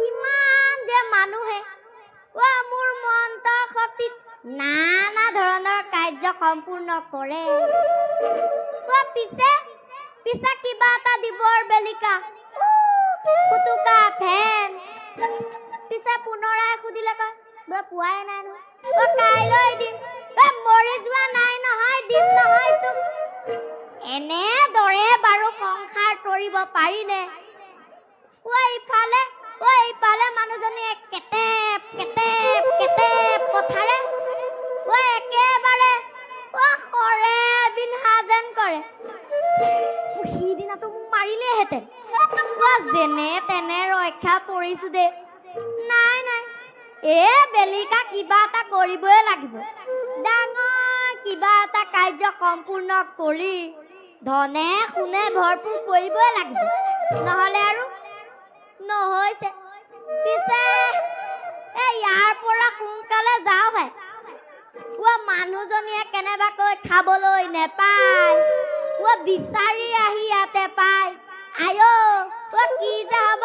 কিমান যে মানুহে মোৰ মন্ত্ৰৰ শক্তিত নানা ধৰণৰ কাৰ্য সম্পূৰ্ণ কৰে পিছে কিবা এটা দিবৰ বেলিকা ফুটুকা ফেন পিছে পুনৰাই সুধিলে কয় পোৱাই নাই নহয় কাইলৈ দিম মৰি যোৱা নাই নহয় দিম নহয় তোক এনেদৰে বাৰু সংসাৰ তৰিব পাৰিনে ইফালে মানুহজনীয়ে কেটেপ কেটেপ কেটেপ কথাৰে একেবাৰে সৰে বিন্ধা যেন কৰে সিদিনাটো মোক মাৰিলেহেঁতেন যেনে তেনে ৰক্ষা পৰিছো দে নাই বেলিকা কিবা এটা কৰিবই লাগিব ডাঙৰ কিবা এটা কাৰ্য সম্পূৰ্ণ কৰি ধনে সোণে ভৰপূৰ কৰিবই লাগিব নহলে আৰু নহৈছে পিছে ইয়াৰ পৰা সোনকালে যাওঁ ভাই মানুহজনীয়ে কেনেবাকৈ খাবলৈ নেপায় বিচাৰি আহি ইয়াতে পায় আয়ো কি যে হব